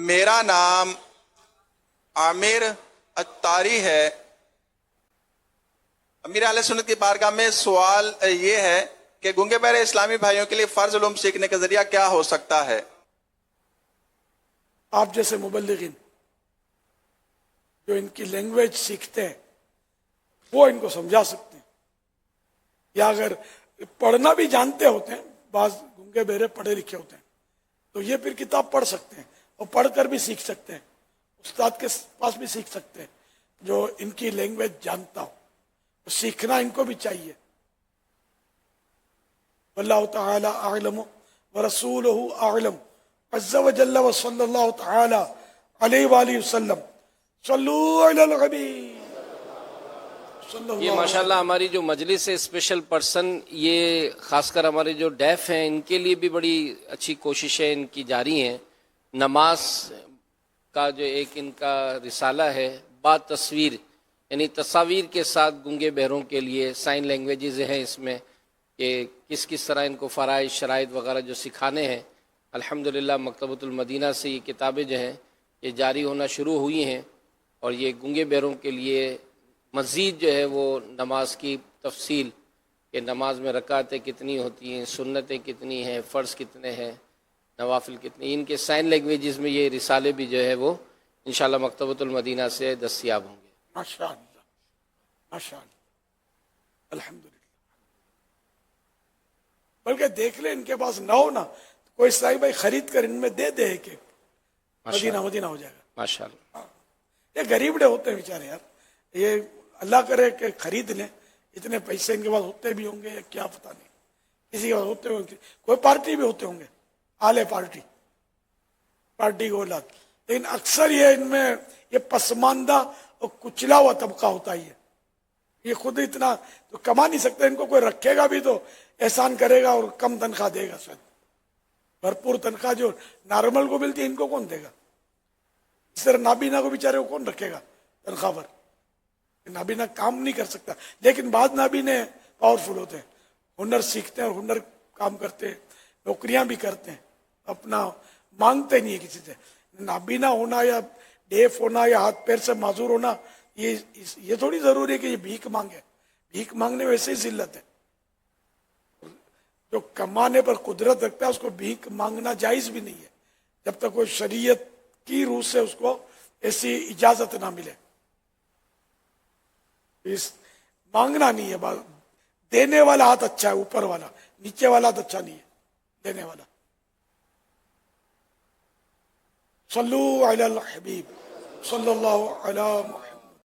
میرا نام عامر اتاری ہے۔ امیر اہل سنت کی بارگاہ میں سوال یہ ہے کہ گونگے بہرے اسلامی بھائیوں کے لیے فرض علوم سیکھنے کا ذریعہ کیا ہو سکتا ہے؟ آپ جیسے مبلغین جو ان کی لینگویج سیکھتے ہیں وہ ان کو سمجھا سکتے ہیں، یا اگر پڑھنا بھی جانتے ہوتے ہیں، بعض گونگے بہرے پڑھے لکھے ہوتے ہیں تو یہ پھر کتاب پڑھ سکتے ہیں اور پڑھ کر بھی سیکھ سکتے ہیں، استاد کے پاس بھی سیکھ سکتے ہیں جو ان کی لینگویج جانتا ہو۔ سیکھنا ان کو بھی چاہیے۔ واللہ تعالی اعلم ورسولہ اعلم عز وجل وصلی اللہ تعالی علیہ وآلہ وسلم۔ صلو علی الحبیب صلی اللہ یہ ماشاءاللہ ہماری جو مجلس ہے اسپیشل پرسن، یہ خاص کر ہمارے جو ڈیف ہیں ان کے لیے بھی بڑی اچھی کوششیں ان کی جاری ہیں۔ نماز کا جو ایک ان کا رسالہ ہے با تصویر، یعنی تصاویر کے ساتھ گونگے بہروں کے لیے سائن لینگویجز ہیں اس میں کہ کس کس طرح ان کو فرائض شرائط وغیرہ جو سکھانے ہیں۔ الحمدللہ مکتبۃ المدینہ سے یہ کتابیں جو ہیں یہ جاری ہونا شروع ہوئی ہیں، اور یہ گونگے بہروں کے لیے مزید جو ہے وہ نماز کی تفصیل کہ نماز میں رکعتیں کتنی ہوتی ہیں، سنتیں کتنی ہیں، فرض کتنے ہیں، نوافل کتنے، ان کے سائن لینگویجز میں یہ رسالے بھی جو ہے وہ انشاءاللہ مکتبۃ المدینہ سے دستیاب ہوں گے۔ ماشاء اللہ ماشاء اللہ الحمدللہ۔ بلکہ دیکھ لیں ان کے پاس نہ ہو نا تو کوئی صاحب بھائی خرید کر ان میں دے دے کہ مدینہ مدینہ ہو جائے گا۔ ماشاءاللہ یہ غریب ہوتے ہیں بیچارے یار، یہ اللہ کرے کہ خرید لیں، اتنے پیسے ان کے پاس ہوتے بھی ہوں گے یا کیا پتہ نہیں، کسی کے پاس ہوتے ہوں گے، کوئی پارٹی بھی ہوتے ہوں گے، آلے پارٹی کو اولاد، لیکن اکثر یہ ان میں یہ پسماندہ اور کچلا ہوا طبقہ ہوتا ہی ہے۔ یہ خود اتنا تو کما نہیں سکتے، ان کو کوئی رکھے گا بھی تو احسان کرے گا اور کم تنخواہ دے گا، شاید بھرپور تنخواہ جو نارمل کو ملتی ہے ان کو کون دے گا؟ اس طرح نابینا کو بیچارے کو کون رکھے گا تنخواہ پر؟ نابینا کام نہیں کر سکتا، لیکن بعض نابینے پاورفل ہوتے ہیں، ہنر سیکھتے ہیں اور ہنر کام کرتے ہیں، نوکریاں بھی کرتے ہیں، اپنا مانگتے نہیں ہے کسی سے۔ نابینا ہونا یا ڈیف ہونا یا ہاتھ پیر سے معذور ہونا یہ تھوڑی ضروری ہے کہ یہ بھیک مانگے۔ بھیک مانگنے میں ویسے ہی ذلت ہے۔ جو کمانے پر قدرت رکھتا ہے اس کو بھیک مانگنا جائز بھی نہیں ہے جب تک کوئی شریعت کی روح سے اس کو ایسی اجازت نہ ملے۔ مانگنا نہیں ہے، دینے والا ہاتھ اچھا ہے، اوپر والا، نیچے والا ہاتھ اچھا نہیں ہے، دینے والا۔ صلو علی الحبیب صلی اللہ علی محمد۔